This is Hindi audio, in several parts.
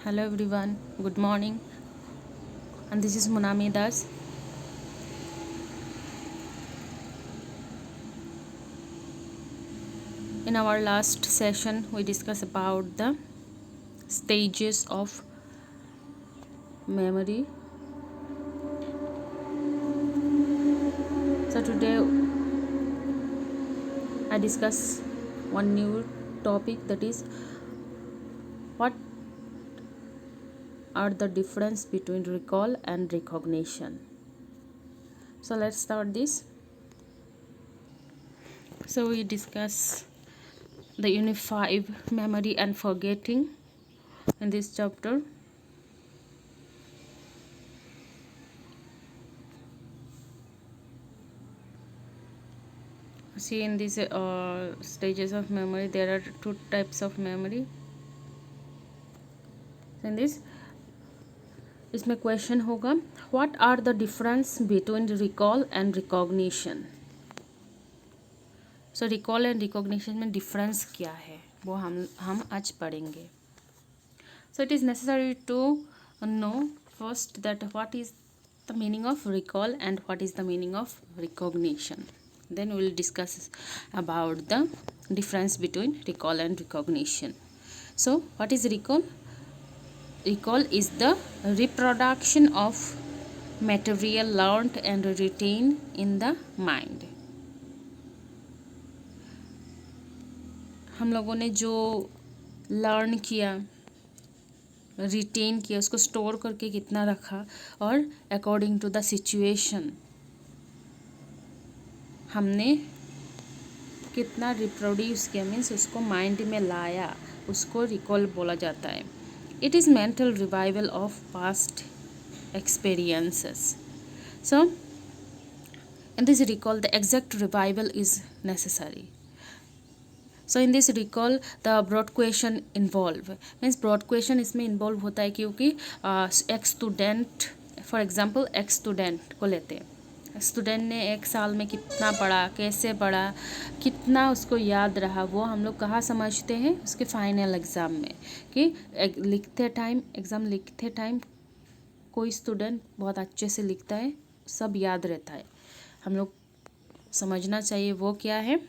Hello everyone, good morning, and this is Munami Das. In our last session, we discussed about the stages of memory. So today I discuss one new topic, that is what are the difference between recall and recognition. So let's start this. So we discuss the unified memory and forgetting in this chapter. See, in these stages of memory there are two types of memory. In this, इसमें क्वेश्चन होगा, what are the difference between recall and recognition. So recall and recognition में डिफरेंस क्या है वो हम आज पढ़ेंगे. So it is necessary to know first that what is the meaning of recall and what is the meaning of recognition. Then we will discuss about the difference between recall and recognition. So what is recall? Recall is the reproduction of material learned and retained in the mind. हम लोगों ने जो लर्न किया, रिटेन किया, उसको स्टोर करके कितना रखा और अकॉर्डिंग टू द सिचुएशन हमने कितना रिप्रोड्यूस किया, मीन्स उसको माइंड में लाया, उसको रिकॉल बोला जाता है. It is mental revival of past experiences. So in this recall the exact revival is necessary. So in this recall the broad question involve, means broad question इसमें इन्वॉल्व होता है क्योंकि एक स्टूडेंट, फॉर एग्जांपल एक स्टूडेंट को लेते हैं. स्टूडेंट ने एक साल में कितना पढ़ा, कैसे पढ़ा, कितना उसको याद रहा, वो हम लोग कहाँ समझते हैं, उसके फाइनल एग्ज़ाम में. कि लिखते टाइम, एग्ज़ाम लिखते टाइम कोई स्टूडेंट बहुत अच्छे से लिखता है, सब याद रहता है. हम लोग समझना चाहिए वो क्या है,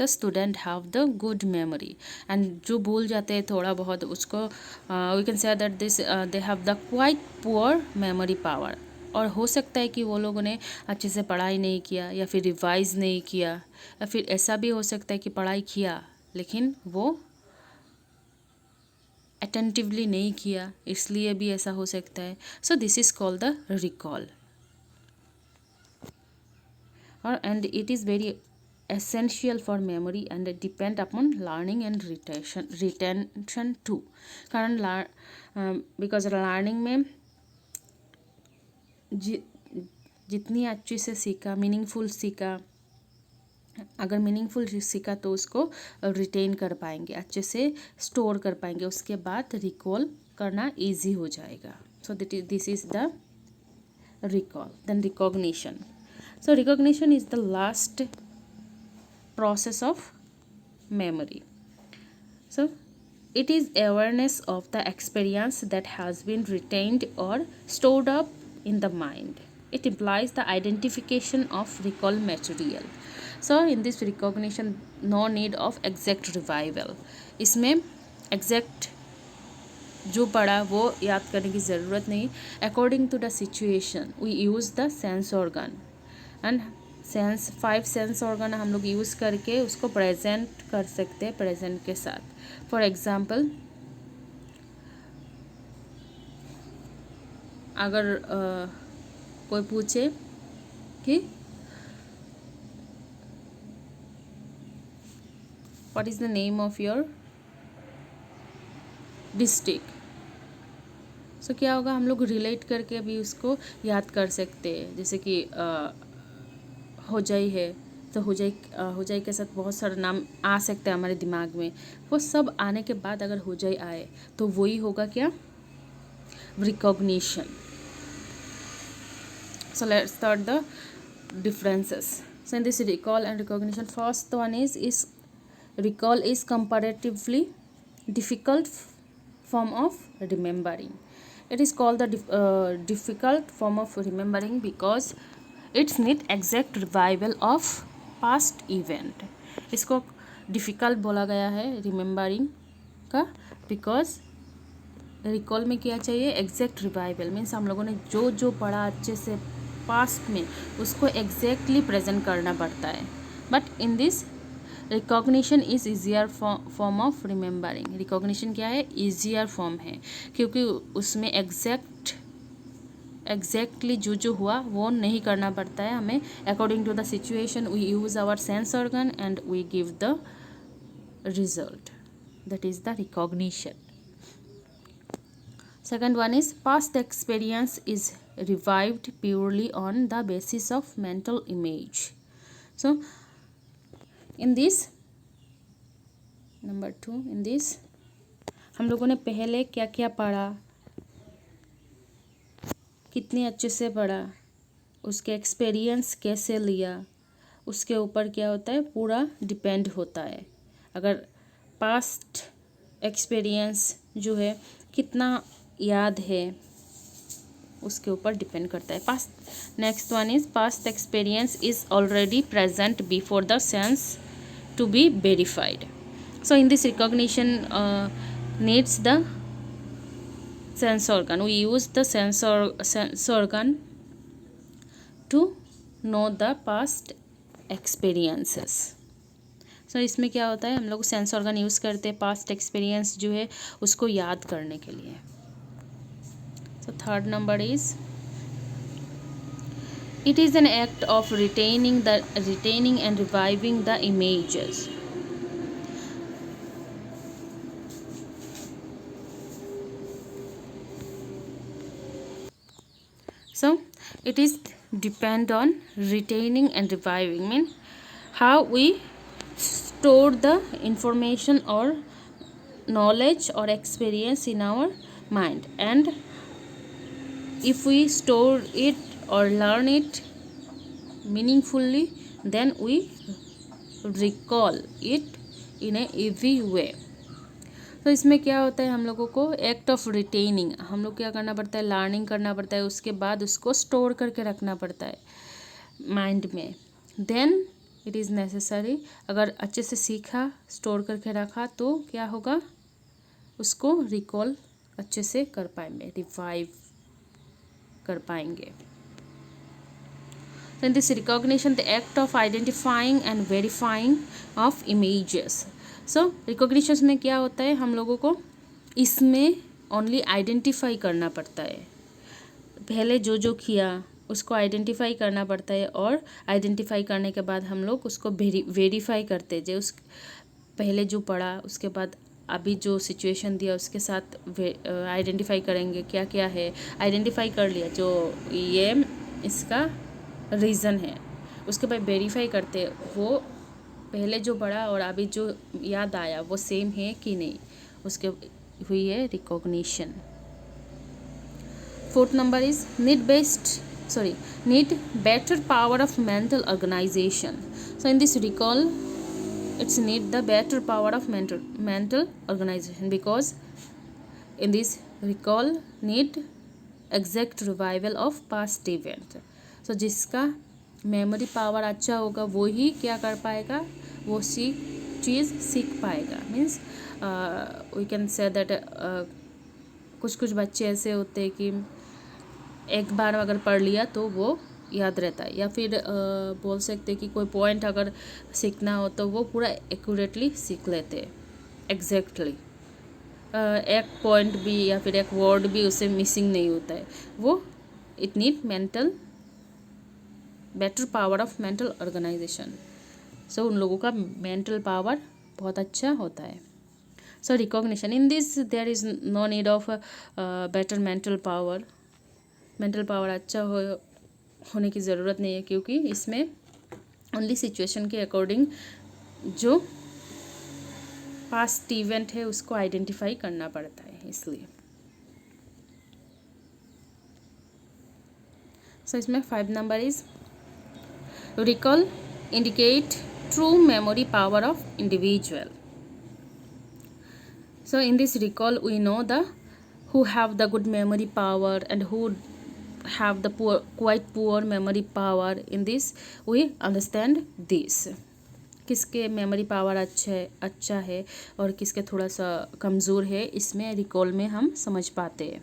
the student have the good memory. And जो भूल जाते हैं थोड़ा बहुत, उसको we can say that this they have the quite poor memory power. और हो सकता है कि वो लोगों ने अच्छे से पढ़ाई नहीं किया, या फिर रिवाइज़ नहीं किया, या फिर ऐसा भी हो सकता है कि पढ़ाई किया लेकिन वो अटेंटिवली नहीं किया, इसलिए भी ऐसा हो सकता है. So this is called the recall. और and it is very essential for memory and depend upon learning and retention too. कारण because learning में जितनी अच्छे से सीखा, मीनिंगफुल सीखा, अगर मीनिंगफुल सीखा तो उसको रिटेन कर पाएंगे, अच्छे से स्टोर कर पाएंगे, उसके बाद रिकॉल करना इजी हो जाएगा. So this is the recall. Then recognition. So recognition is the last process of memory. So it is awareness of the experience that has been retained or stored up in the mind. It implies the identification of recall material. So in this recognition, no need of exact revival. इसमें exact जो पढ़ा वो याद करने की ज़रूरत नहीं. According to the situation, we use the sense organ and sense 5 sense organ हम लोग यूज़ करके उसको प्रेजेंट कर सकते हैं प्रेजेंट के साथ. फॉर एग्ज़ाम्पल, अगर कोई पूछे कि what is the name of your district, so क्या होगा, हम लोग रिलेट करके भी उसको याद कर सकते हैं. जैसे कि होजाई है तो होजाई के साथ बहुत सारे नाम आ सकते हैं हमारे दिमाग में. वो सब आने के बाद अगर होजाई आए तो वही होगा क्या, recognition. So let's start the differences. So in this recall and recognition, first one is recall is comparatively difficult form of remembering. It is called the difficult form of remembering because it's need exact revival of past event. इसको डिफ़िकल्ट बोला गया है रिमेम्बरिंग का बिकॉज रिकॉल में क्या चाहिए, एग्जैक्ट रिवाइवल मीन्स हम लोगों ने जो जो पढ़ा अच्छे से पास्ट में उसको एग्जैक्टली प्रेजेंट करना पड़ता है. But in this recognition is easier form of remembering. Recognition क्या है, ईजियर फॉर्म है क्योंकि उसमें एग्जैक्टली जो हुआ वो नहीं करना पड़ता है हमें. According to the situation we use our sense organ and we give the result. That is the recognition. Second one is past experience is revived purely on the basis of mental image. So in this number 2, in this हम लोगों ने पहले क्या क्या पढ़ा, कितने अच्छे से पढ़ा, उसके एक्सपीरियंस कैसे लिया, उसके ऊपर क्या होता है पूरा डिपेंड होता है. अगर पास्ट एक्सपीरियंस जो है कितना याद है उसके ऊपर डिपेंड करता है. Past next one is past experience is already present before the sense to be verified. So in this recognition needs the sense organ. We use the sense organ to know the past experiences. So इसमें क्या होता है हम लोग सेंस ऑर्गन यूज़ करते हैं पास्ट एक्सपीरियंस जो है उसको याद करने के लिए. So third number is it is an act of retaining and reviving the images. So it is depend on retaining and reviving mean how we store the information or knowledge or experience in our mind, and if we store it or learn it meaningfully then we recall it in a easy way. तो इसमें क्या होता है हम लोगों को एक्ट ऑफ रिटेनिंग, हम लोग क्या करना पड़ता है लर्निंग करना पड़ता है, उसके बाद उसको स्टोर करके रखना पड़ता है माइंड में. देन इट इज़ नेसेसरी, अगर अच्छे से सीखा स्टोर करके रखा तो क्या होगा उसको रिकॉल अच्छे से कर पाएंगे, रिवाइव कर पाएंगे. So in this recognition the act of identifying and verifying of images. So recognition में क्या होता है हम लोगों को इसमें ओनली आइडेंटिफाई करना पड़ता है. पहले जो किया उसको आइडेंटिफाई करना पड़ता है और आइडेंटिफाई करने के बाद हम लोग उसको वेरीफाई करते हैं. जो उस पहले जो पढ़ा उसके बाद अभी जो सिचुएशन दिया उसके साथ आइडेंटिफाई करेंगे क्या क्या है. आइडेंटिफाई कर लिया जो ये इसका रीज़न है, उसके बाद वेरीफाई करते वो पहले जो पढ़ा और अभी जो याद आया वो सेम है कि नहीं, उसके हुई है recognition. Fourth number is need better power of mental organization. So in this recall it's need the better power of mental organization because in this recall need exact revival of past event. So जिसका मेमोरी पावर अच्छा होगा वो ही क्या कर पाएगा, वो चीज़ सीख पाएगा. Means we can say that कुछ बच्चे ऐसे होते हैं कि एक बार अगर पढ़ लिया तो वो याद रहता है, या फिर बोल सकते कि कोई पॉइंट अगर सीखना हो तो वो पूरा एक्यूरेटली सीख लेते हैं एग्जैक्टली. एक पॉइंट भी या फिर एक वर्ड भी उससे मिसिंग नहीं होता है. वो it need better power of mental organization. So उन लोगों का मेंटल पावर बहुत अच्छा होता है. So recognition in this there is no need of better mental power. Mental power अच्छा होने की ज़रूरत नहीं है क्योंकि इसमें ओनली सिचुएशन के अकॉर्डिंग जो पास्ट इवेंट है उसको आइडेंटिफाई करना पड़ता है इसलिए. सो इसमें 5 number is recall indicate true memory power of individual. So in this recall, we know the who have the good memory power and who have the poor, quite poor memory power. In this we understand this, किसके मेमोरी पावर अच्छा है और किसके थोड़ा सा कमज़ोर है, इसमें रिकॉल में हम समझ पाते हैं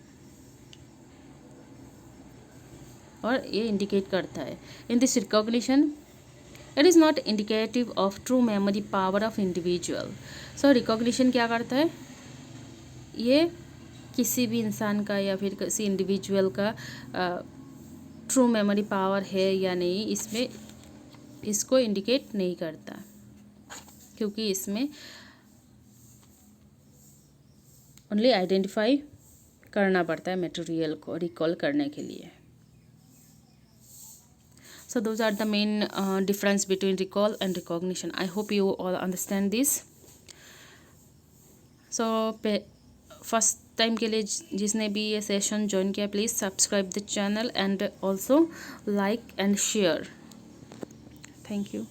और ये इंडिकेट करता है. इन this recognition it is not indicative of true memory power of individual. So recognition क्या करता है, ये किसी भी इंसान का या फिर किसी इंडिविजुअल का ट्रू मेमोरी पावर है या नहीं, इसमें इसको इंडिकेट नहीं करता, क्योंकि इसमें ओनली आइडेंटिफाई करना पड़ता है मटेरियल को रिकॉल करने के लिए. So those are the main difference between recall and recognition. I hope you all understand this. So first time के लिए जिसने भी ये सेशन ज्वाइन किया, please subscribe the channel and also like and share. Thank you.